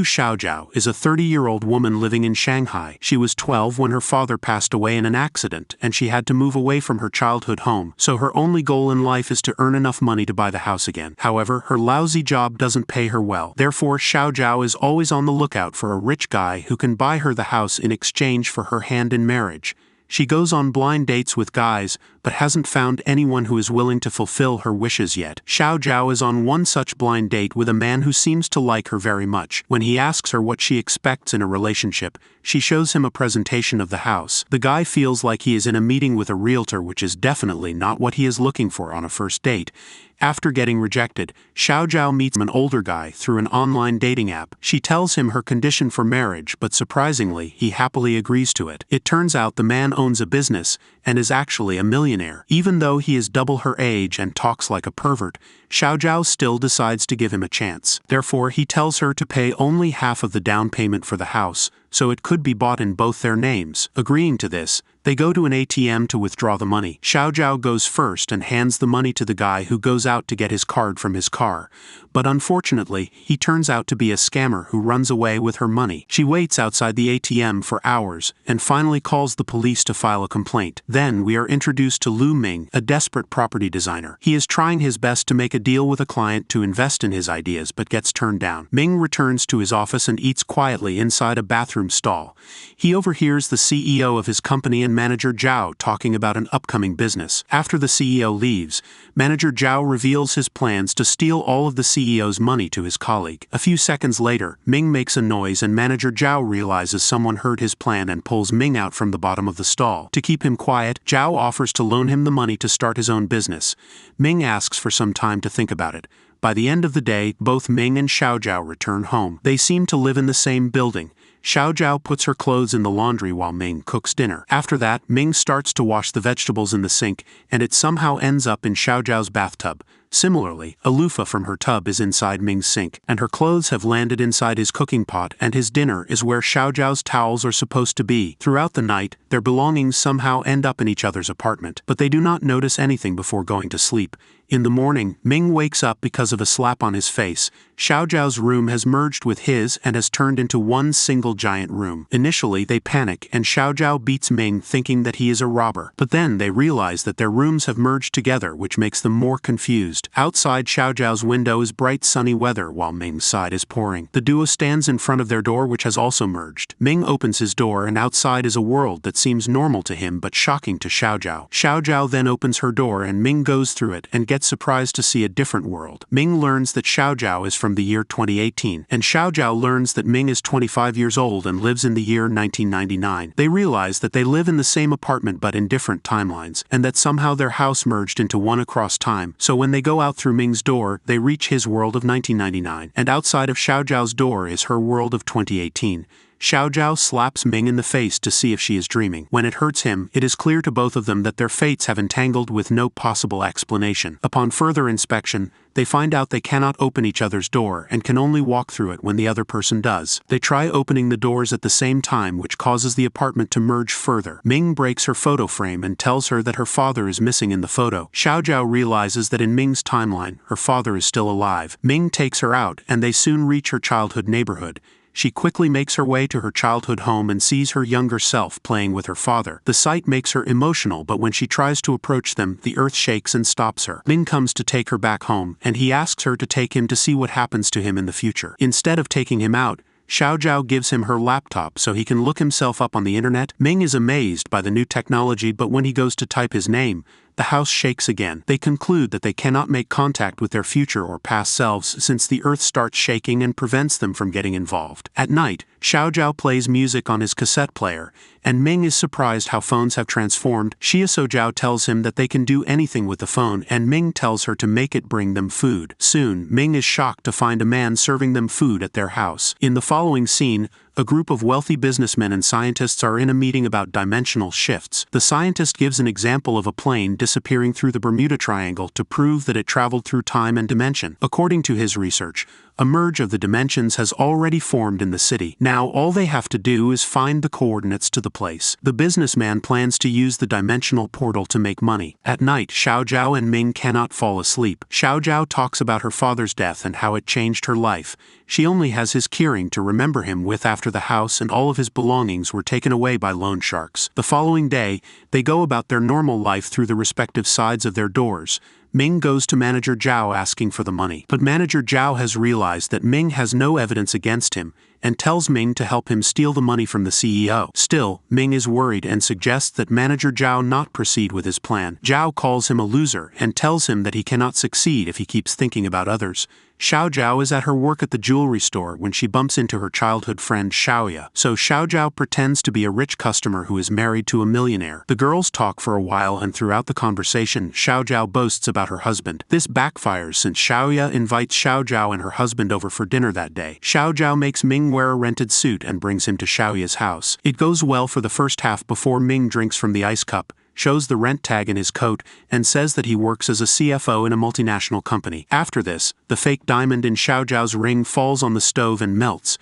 Xiaojiao is a 30-year-old woman living in Shanghai. She was 12 when her father passed away in an accident, and she had to move away from her childhood home, so her only goal in life is to earn enough money to buy the house again. However, her lousy job doesn't pay her well. Therefore, Xiaojiao is always on the lookout for a rich guy who can buy her the house in exchange for her hand in marriage. She goes on blind dates with guys, but hasn't found anyone who is willing to fulfill her wishes yet. Xiaojiao is on one such blind date with a man who seems to like her very much. When he asks her what she expects in a relationship, she shows him a presentation of the house. The guy feels like he is in a meeting with a realtor, which is definitely not what he is looking for on a first date. After getting rejected, Xiaojiao meets an older guy through an online dating app. She tells him her condition for marriage, but surprisingly, he happily agrees to it. It turns out the man owns a business and is actually a millionaire. Even though he is double her age and talks like a pervert, Xiaojiao still decides to give him a chance. Therefore, he tells her to pay only half of the down payment for the house, so it could be bought in both their names. Agreeing to this, they go to an ATM to withdraw the money. Xiaojiao goes first and hands the money to the guy who goes out to get his card from his car. But unfortunately, he turns out to be a scammer who runs away with her money. She waits outside the ATM for hours and finally calls the police to file a complaint. Then we are introduced to Lu Ming, a desperate property designer. He is trying his best to make a deal with a client to invest in his ideas but gets turned down. Ming returns to his office and eats quietly inside a bathroom stall. He overhears the CEO of his company and manager Zhao talking about an upcoming business. After the CEO leaves, manager Zhao reveals his plans to steal all of the CEO's money to his colleague. A few seconds later, Ming makes a noise and manager Zhao realizes someone heard his plan and pulls Ming out from the bottom of the stall. To keep him quiet, Zhao offers to loan him the money to start his own business. Ming asks for some time to think about it. By the end of the day, both Ming and Xiaojiao return home. They seem to live in the same building. Xiaojiao puts her clothes in the laundry while Ming cooks dinner. After that, Ming starts to wash the vegetables in the sink, and it somehow ends up in Xiaojiao's bathtub. Similarly, a loofah from her tub is inside Ming's sink, and her clothes have landed inside his cooking pot, and his dinner is where Xiaojiao's towels are supposed to be. Throughout the night, their belongings somehow end up in each other's apartment, but they do not notice anything before going to sleep. In the morning, Ming wakes up because of a slap on his face. Xiaojiao's room has merged with his and has turned into one single giant room. Initially, they panic and Xiaojiao beats Ming thinking that he is a robber. But then they realize that their rooms have merged together, which makes them more confused. Outside Xiaojiao's window is bright sunny weather while Ming's side is pouring. The duo stands in front of their door, which has also merged. Ming opens his door and outside is a world that seems normal to him but shocking to Xiaojiao. Xiaojiao then opens her door and Ming goes through it and gets surprised to see a different world. Ming learns that Xiaojiao is from the year 2018, and Xiaojiao learns that Ming is 25 years old and lives in the year 1999. They realize that they live in the same apartment but in different timelines, and that somehow their house merged into one across time, so when they go out through Ming's door, they reach his world of 1999, and outside of Xiaojiao's door is her world of 2018. Xiaojiao slaps Ming in the face to see if she is dreaming. When it hurts him, it is clear to both of them that their fates have entangled with no possible explanation. Upon further inspection, they find out they cannot open each other's door and can only walk through it when the other person does. They try opening the doors at the same time, which causes the apartment to merge further. Ming breaks her photo frame and tells her that her father is missing in the photo. Xiaojiao realizes that in Ming's timeline, her father is still alive. Ming takes her out, and they soon reach her childhood neighborhood. She quickly makes her way to her childhood home and sees her younger self playing with her father. The sight makes her emotional, but when she tries to approach them, the earth shakes and stops her. Ming comes to take her back home, and he asks her to take him to see what happens to him in the future. Instead of taking him out, Xiaojiao gives him her laptop so he can look himself up on the internet. Ming is amazed by the new technology, but when he goes to type his name, the house shakes again. They conclude that they cannot make contact with their future or past selves since the earth starts shaking and prevents them from getting involved. At night, Xiaojiao plays music on his cassette player, and Ming is surprised how phones have transformed. Xiaojiao tells him that they can do anything with the phone, and Ming tells her to make it bring them food. Soon, Ming is shocked to find a man serving them food at their house. In the following scene, a group of wealthy businessmen and scientists are in a meeting about dimensional shifts. The scientist gives an example of a plane disappearing through the Bermuda Triangle to prove that it traveled through time and dimension. According to his research, A merge of the dimensions has already formed in the city. Now all they have to do is find the coordinates to the place. The businessman plans to use the dimensional portal to make money. At night, Xiaojiao and Ming cannot fall asleep. Xiaojiao talks about her father's death and how it changed her life. She only has his keyring to remember him with after the house and all of his belongings were taken away by loan sharks. The following day, they go about their normal life through the respective sides of their doors. Ming goes to Manager Zhao asking for the money. But Manager Zhao has realized that Ming has no evidence against him and tells Ming to help him steal the money from the CEO. Still, Ming is worried and suggests that Manager Zhao not proceed with his plan. Zhao calls him a loser and tells him that he cannot succeed if he keeps thinking about others. Xiaojiao is at her work at the jewelry store when she bumps into her childhood friend Xiaoya. So Xiaojiao pretends to be a rich customer who is married to a millionaire. The girls talk for a while and throughout the conversation, Xiaojiao boasts about her husband. This backfires since Xiaoya invites Xiaojiao and her husband over for dinner that day. Xiaojiao makes Ming wear a rented suit and brings him to Xiaoya's house. It goes well for the first half before Ming drinks from the ice cup, shows the rent tag in his coat, and says that he works as a CFO in a multinational company. After this, the fake diamond in Xiaojiao's ring falls on the stove and melts.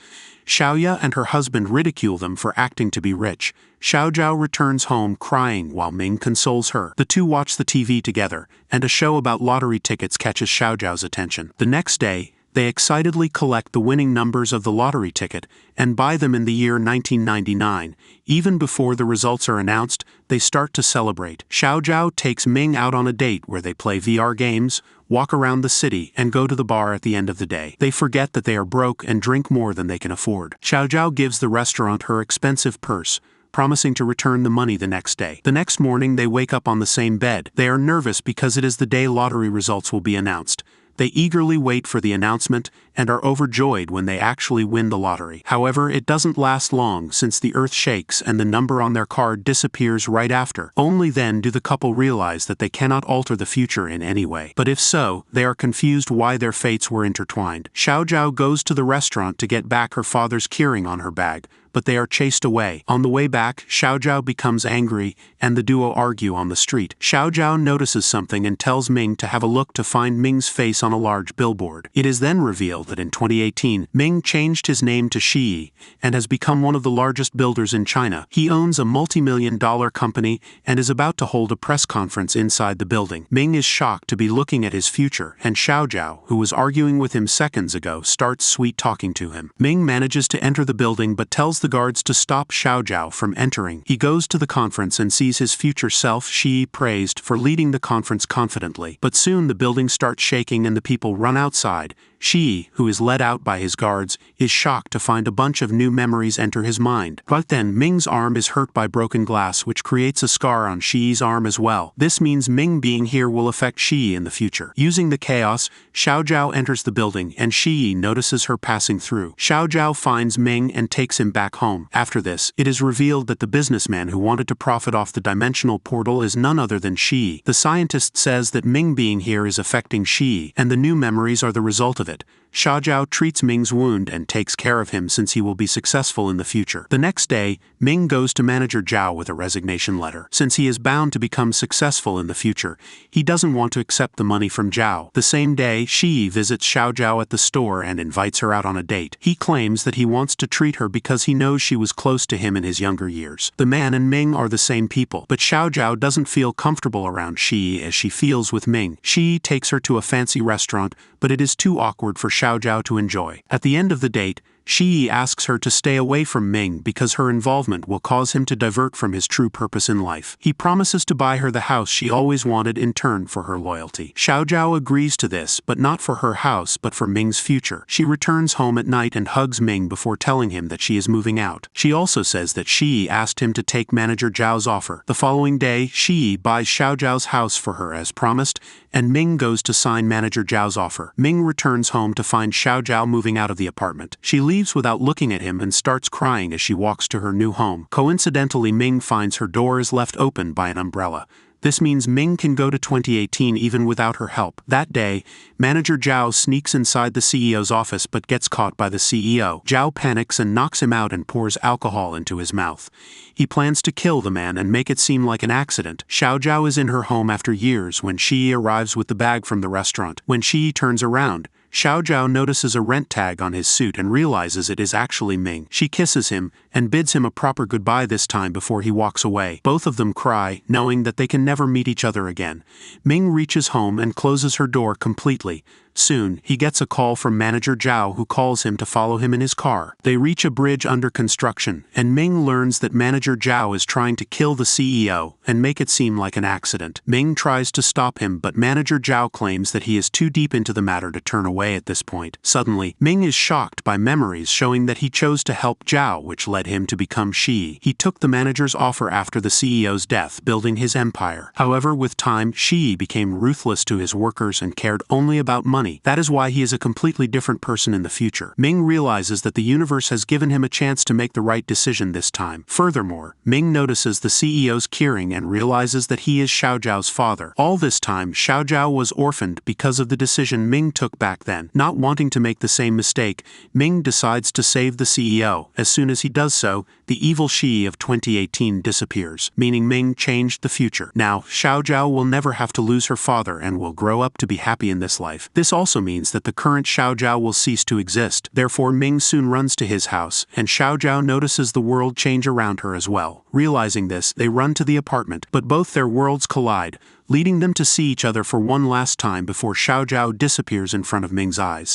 Xiaoya and her husband ridicule them for acting to be rich. Xiaojiao returns home crying while Ming consoles her. The two watch the TV together, and a show about lottery tickets catches Xiaojiao's attention. The next day, they excitedly collect the winning numbers of the lottery ticket and buy them in the year 1999. Even before the results are announced, they start to celebrate. Xiaojiao takes Ming out on a date where they play VR games, walk around the city, and go to the bar at the end of the day. They forget that they are broke and drink more than they can afford. Xiaojiao gives the restaurant her expensive purse, promising to return the money the next day. The next morning they wake up on the same bed. They are nervous because it is the day lottery results will be announced. They eagerly wait for the announcement and are overjoyed when they actually win the lottery. However, it doesn't last long since the earth shakes and the number on their card disappears right after. Only then do the couple realize that they cannot alter the future in any way. But if so, they are confused why their fates were intertwined. Xiaojiao goes to the restaurant to get back her father's keyring on her bag, but they are chased away. On the way back, Xiaojiao becomes angry and the duo argue on the street. Xiaojiao notices something and tells Ming to have a look to find Ming's face on a large billboard. It is then revealed that in 2018, Ming changed his name to Shi and has become one of the largest builders in China. He owns a multi-million-dollar company and is about to hold a press conference inside the building. Ming is shocked to be looking at his future, and Xiaojiao, who was arguing with him seconds ago, starts sweet-talking to him. Ming manages to enter the building but tells the guards to stop Xiaojiao from entering. He goes to the conference and sees his future self, Shi, praised for leading the conference confidently. But soon the building starts shaking and the people run outside. Shi, who is led out by his guards, is shocked to find a bunch of new memories enter his mind. But then Ming's arm is hurt by broken glass, which creates a scar on Shi's arm as well. This means Ming being here will affect Shi in the future. Using the chaos, Xiaojiao enters the building and Shi notices her passing through. Xiaojiao finds Ming and takes him back home. After this, it is revealed that the businessman who wanted to profit off the dimensional portal is none other than Shi. The scientist says that Ming being here is affecting Shi, and the new memories are the result of it. Xiaojiao treats Ming's wound and takes care of him since he will be successful in the future. The next day, Ming goes to Manager Zhao with a resignation letter. Since he is bound to become successful in the future, he doesn't want to accept the money from Zhao. The same day, Shi visits Xiaojiao at the store and invites her out on a date. He claims that he wants to treat her because he knows she was close to him in his younger years. The man and Ming are the same people, but Xiaojiao doesn't feel comfortable around Shi as she feels with Ming. Shi takes her to a fancy restaurant, but it is too awkward for Xiaojiao to enjoy. At the end of the date, Shi asks her to stay away from Ming because her involvement will cause him to divert from his true purpose in life. He promises to buy her the house she always wanted in turn for her loyalty. Xiaojiao agrees to this, but not for her house but for Ming's future. She returns home at night and hugs Ming before telling him that she is moving out. She also says that Shi asked him to take Manager Zhao's offer. The following day, Shi buys Xiaojiao's house for her as promised, and Ming goes to sign Manager Zhao's offer. Ming returns home to find Xiaojiao moving out of the apartment. She leaves without looking at him and starts crying as she walks to her new home. Coincidentally, Ming finds her door is left open by an umbrella. This means Ming can go to 2018 even without her help. That day, Manager Zhao sneaks inside the CEO's office but gets caught by the CEO. Zhao panics and knocks him out and pours alcohol into his mouth. He plans to kill the man and make it seem like an accident. Xiaojiao is in her home after years when Shi arrives with the bag from the restaurant. When Shi turns around, Xiao Zhao notices a rent tag on his suit and realizes it is actually Ming. She kisses him and bids him a proper goodbye this time before he walks away. Both of them cry, knowing that they can never meet each other again. Ming reaches home and closes her door completely. Soon, he gets a call from Manager Zhao, who calls him to follow him in his car. They reach a bridge under construction, and Ming learns that Manager Zhao is trying to kill the CEO and make it seem like an accident. Ming tries to stop him, but Manager Zhao claims that he is too deep into the matter to turn away at this point. Suddenly, Ming is shocked by memories showing that he chose to help Zhao, which led him to become Shi. He took the manager's offer after the CEO's death, building his empire. However, with time, Shi became ruthless to his workers and cared only about money. That is why he is a completely different person in the future. Ming realizes that the universe has given him a chance to make the right decision this time. Furthermore, Ming notices the CEO's curing and realizes that he is Xiao Zhao's father. All this time, Xiao Zhao was orphaned because of the decision Ming took back then. Not wanting to make the same mistake, Ming decides to save the CEO. As soon as he does so, the evil Shi of 2018 disappears, meaning Ming changed the future. Now, Xiao Zhao will never have to lose her father and will grow up to be happy in this life. This also means that the current Xiao Zhao will cease to exist. Therefore, Ming soon runs to his house, and Xiao Zhao notices the world change around her as well. Realizing this, they run to the apartment, but both their worlds collide, leading them to see each other for one last time before Xiao Zhao disappears in front of Ming's eyes.